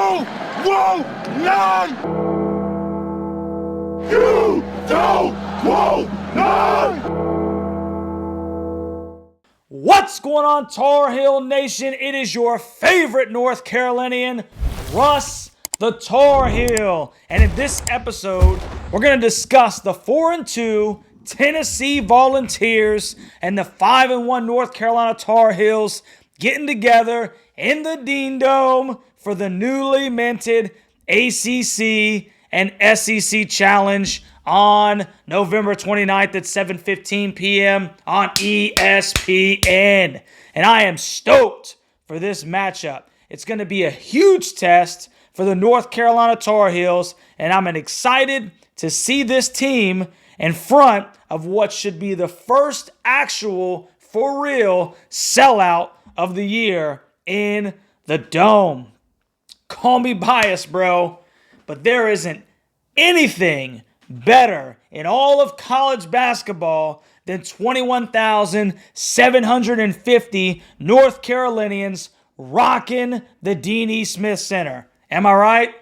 You won't learn! You don't won't learn! What's going on, Tar Heel Nation? It is your favorite North Carolinian, Russ the Tar Heel. And in this episode, we're going to discuss the 4-2 Tennessee Volunteers and the 5-1 North Carolina Tar Heels getting together in the Dean Dome for the newly minted ACC and SEC Challenge on November 29th at 7:15 p.m. on ESPN. And I am stoked for this matchup. It's going to be a huge test for the North Carolina Tar Heels, and I'm excited to see this team in front of what should be the first actual, for real, sellout of the year in the Dome. Call me biased, bro, but there isn't anything better in all of college basketball than 21,750 North Carolinians rocking the Dean E. Smith Center. Am I right?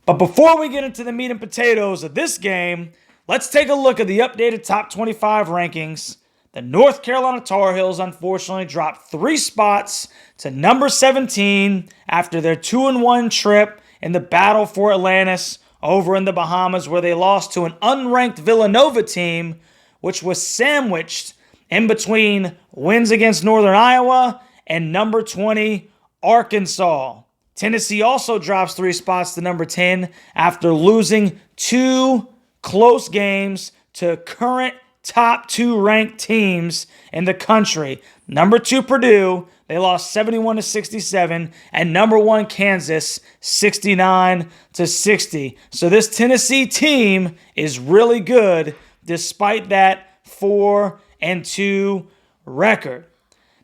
But before we get into the meat and potatoes of this game, let's take a look at the updated top 25 rankings. The North Carolina Tar Heels unfortunately dropped 3 spots to number 17 after their 2-1 trip in the battle for Atlantis over in the Bahamas, where they lost to an unranked Villanova team, which was sandwiched in between wins against Northern Iowa and number 20 Arkansas. Tennessee also drops 3 spots to number 10 after losing 2 close games to current top 2 ranked teams in the country. Number 2 Purdue, they lost 71-67, and number 1 Kansas 69-60. So this Tennessee team is really good despite that 4-2 record.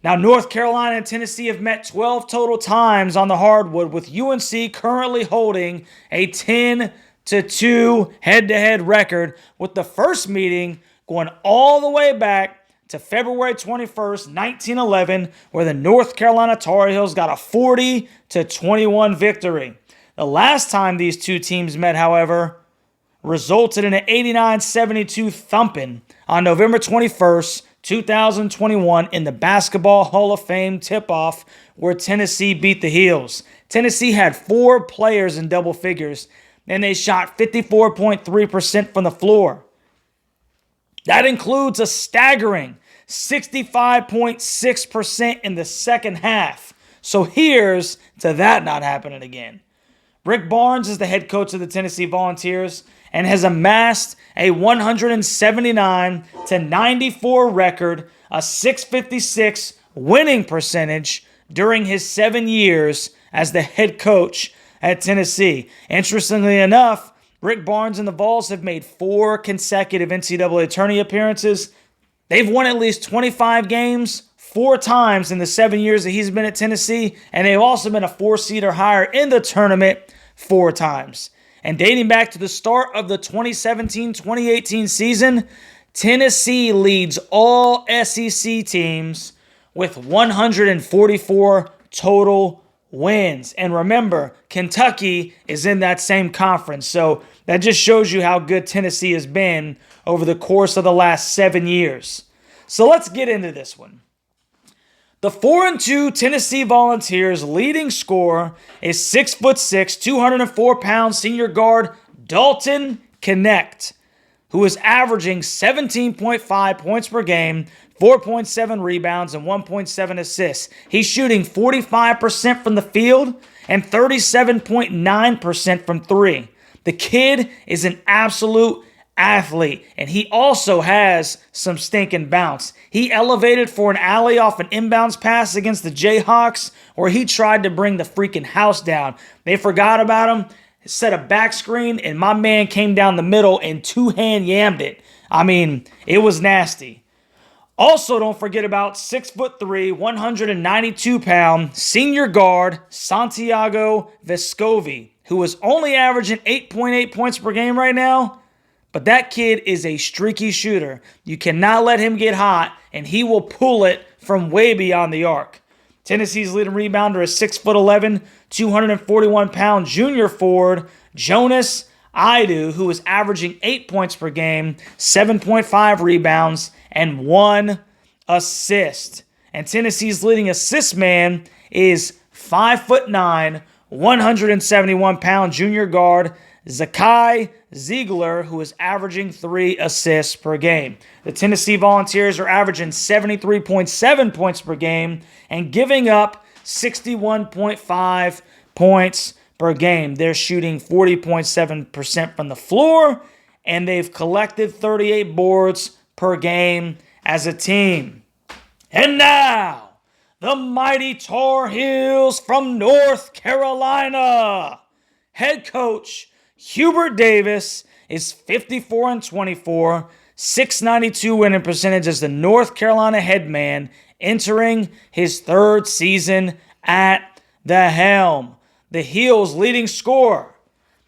Now, North Carolina and Tennessee have met 12 total times on the hardwood, with UNC currently holding a 10-2 head-to-head record, with the first meeting going all the way back to February 21st, 1911, where the North Carolina Tar Heels got a 40-21 victory. The last time these two teams met, however, resulted in an 89-72 thumping on November 21st, 2021 in the Basketball Hall of Fame tip-off, where Tennessee beat the Heels. Tennessee had 4 players in double figures, and they shot 54.3% from the floor. That includes a staggering 65.6% in the second half. So here's to that not happening again. Rick Barnes is the head coach of the Tennessee Volunteers and has amassed a 179-94 record, a 656 winning percentage during his 7 years as the head coach at Tennessee. Interestingly enough, Rick Barnes and the Vols have made 4 consecutive NCAA tourney appearances. They've won at least 25 games 4 times in the 7 years that he's been at Tennessee, and they've also been a 4 seed or higher in the tournament 4 times. And dating back to the start of the 2017-2018 season, Tennessee leads all SEC teams with 144 total wins. And remember, Kentucky is in that same conference. So that just shows you how good Tennessee has been over the course of the last 7 years. So let's get into this one. The 4-2 Tennessee Volunteers leading scorer is 6'6", 204-pound senior guard Dalton Knecht, who is averaging 17.5 points per game, 4.7 rebounds, and 1.7 assists. He's shooting 45% from the field and 37.9% from 3. The kid is an absolute athlete, and he also has some stinking bounce. He elevated for an alley off an inbounds pass against the Jayhawks, where he tried to bring the freaking house down. They forgot about him, set a back screen, and my man came down the middle and two-hand yammed it. I mean, it was nasty. Also, don't forget about 6'3", 192-pound senior guard Santiago Vescovi, who is only averaging 8.8 points per game right now. But that kid is a streaky shooter. You cannot let him get hot, and he will pull it from way beyond the arc. Tennessee's leading rebounder is 6'11", 241-pound junior forward Jonas Idu, who is averaging 8 points per game, 7.5 rebounds, and 1 assist. And Tennessee's leading assist man is 5'9", 171-pound junior guard Zakai Ziegler, who is averaging 3 assists per game. The Tennessee Volunteers are averaging 73.7 points per game and giving up 61.5 points per game. They're shooting 40.7% from the floor, and they've collected 38 boards per game as a team. And now, the mighty Tar Heels from North Carolina. Head coach Hubert Davis is 54-24, 692 winning percentage as the North Carolina head man entering his third season at the helm. The Heels' leading scorer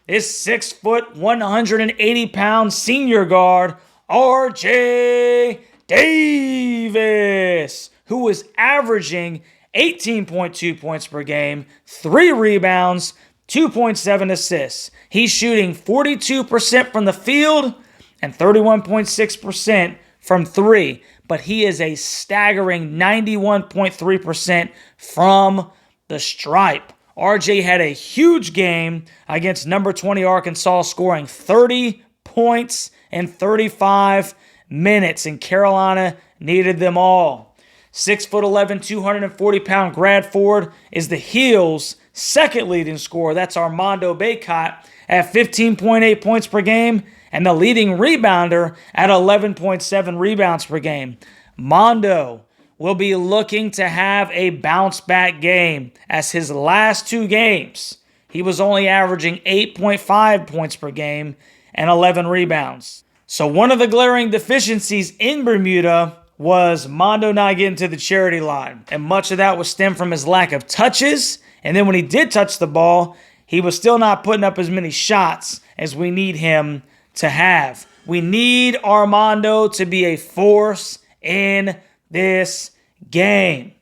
is 180-pound senior guard R.J. Davis, who is averaging 18.2 points per game, 3 rebounds, 2.7 assists. He's shooting 42% from the field and 31.6% from 3, but he is a staggering 91.3% from the stripe. RJ had a huge game against number 20 Arkansas, scoring 30 points in 35 minutes, and Carolina needed them all. 6'11", 240-pound grad forward is the Heels' second leading scorer. That's Armando Bacot at 15.8 points per game, and the leading rebounder at 11.7 rebounds per game. Mondo will be looking to have a bounce-back game, as his last 2 games, he was only averaging 8.5 points per game and 11 rebounds. So one of the glaring deficiencies in Bermuda was Mondo not getting to the charity line, and much of that was stemmed from his lack of touches, and then when he did touch the ball, he was still not putting up as many shots as we need him to have. We need Armando to be a force in this game.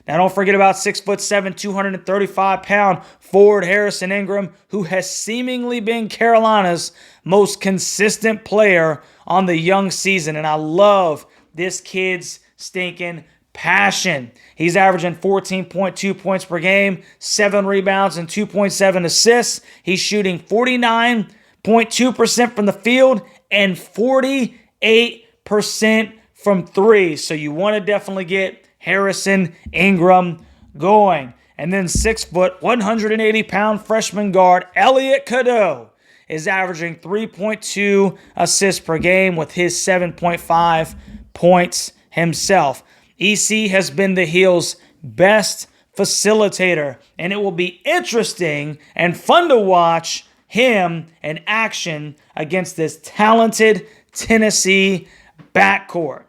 Now, don't forget about 6'7", 235-pound forward Harrison Ingram, who has seemingly been Carolina's most consistent player on the young season. And I love this kid's stinking passion. He's averaging 14.2 points per game, 7 rebounds, and 2.7 assists. He's shooting 49.2% from the field and 48% from 3. So you want to definitely get Harrison Ingram going. And then 180-pound freshman guard Elliot Cadeau is averaging 3.2 assists per game with his 7.5 points himself. EC has been the Heels' best facilitator, and it will be interesting and fun to watch him in action against this talented Tennessee backcourt.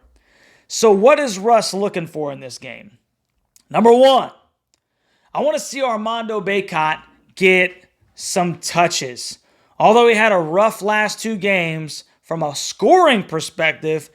So what is Russ looking for in this game? Number 1, I want to see Armando Bacot get some touches. Although he had a rough last 2 games, from a scoring perspective,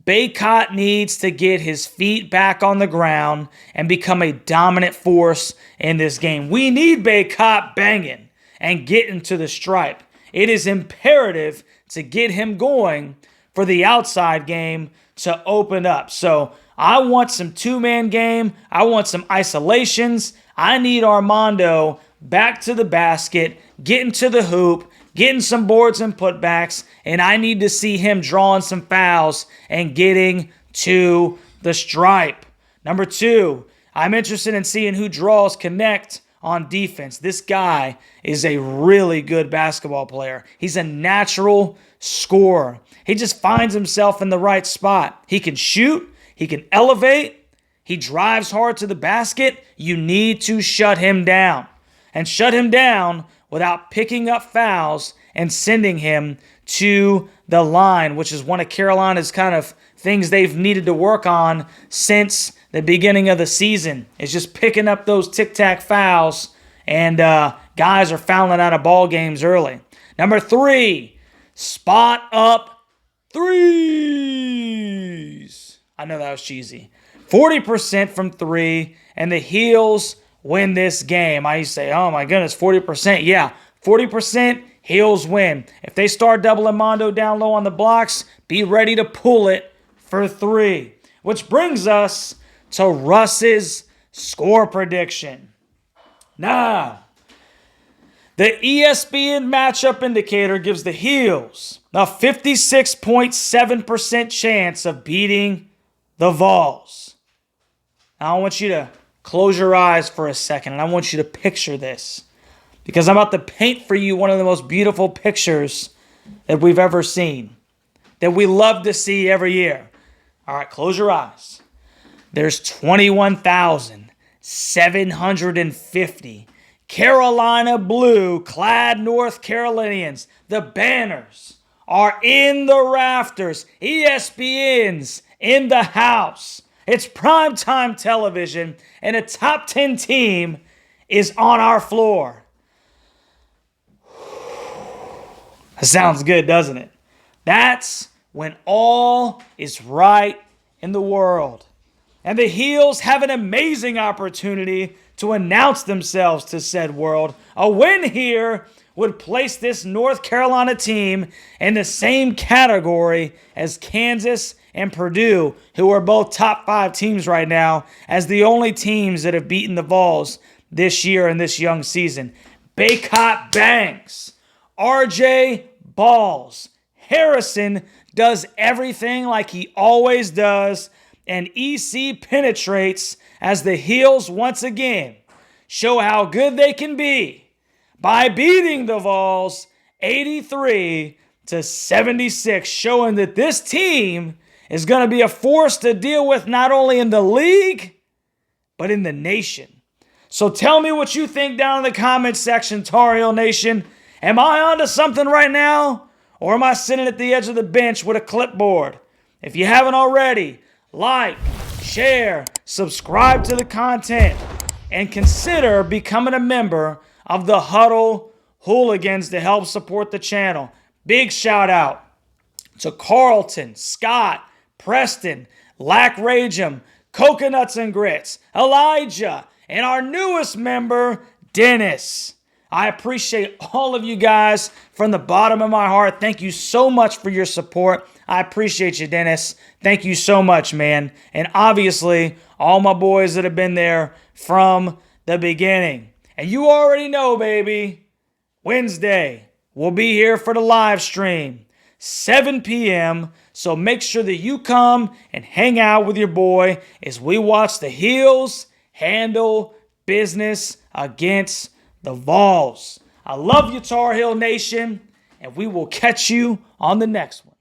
Bacot needs to get his feet back on the ground and become a dominant force in this game. We need Bacot banging and getting to the stripe. It is imperative to get him going for the outside game to open up. So I want some 2-man game. I want some isolations. I need Armando back to the basket, getting to the hoop, getting some boards and putbacks, and I need to see him drawing some fouls and getting to the stripe. Number 2, I'm interested in seeing who draws connect on defense. This guy is a really good basketball player. He's a natural scorer. He just finds himself in the right spot. He can shoot. He can elevate. He drives hard to the basket. You need to shut him down. And shut him down without picking up fouls and sending him to the line, which is one of Carolina's kind of things they've needed to work on since the beginning of the season, is just picking up those tic-tac fouls, and guys are fouling out of ball games early. Number 3, spot up threes. I know that was cheesy. 40% from 3, and the Heels win this game. I used to say, oh my goodness, 40%. Yeah, 40%, Heels win. If they start doubling Mondo down low on the blocks, be ready to pull it for 3. Which brings us to Russ's score prediction. Now, the ESPN matchup indicator gives the Heels a 56.7% chance of beating the Vols. Now, I want you to close your eyes for a second, and I want you to picture this, because I'm about to paint for you one of the most beautiful pictures that we've ever seen, that we love to see every year. All right, close your eyes. There's 21,750 Carolina blue clad North Carolinians. The banners are in the rafters. ESPN's in the house. It's primetime television, and a top 10 team is on our floor. That sounds good, doesn't it? That's when all is right in the world. And the Heels have an amazing opportunity to announce themselves to said world. A win here would place this North Carolina team in the same category as Kansas and Purdue, who are both top 5 teams right now, as the only teams that have beaten the Vols this year in this young season. Baycott bangs. RJ balls. Harrison does everything like he always does, and EC penetrates as the Heels once again show how good they can be by beating the Vols 83-76, showing that this team is going to be a force to deal with not only in the league, but in the nation. So tell me what you think down in the comments section, Tar Heel Nation. Am I onto something right now? Or am I sitting at the edge of the bench with a clipboard? If you haven't already, like, share, subscribe to the content, and consider becoming a member of the Huddle Hooligans to help support the channel. Big shout out to Carlton, Scott, Preston, Lack Ragem, Coconuts and Grits, Elijah, and our newest member, Dennis. I appreciate all of you guys from the bottom of my heart. Thank you so much for your support. I appreciate you, Dennis. Thank you so much, man. And obviously, all my boys that have been there from the beginning. And you already know, baby, Wednesday, we'll be here for the live stream, 7 p.m., so make sure that you come and hang out with your boy as we watch the Heels handle business against the Vols. I love you, Tar Heel Nation, and we will catch you on the next one.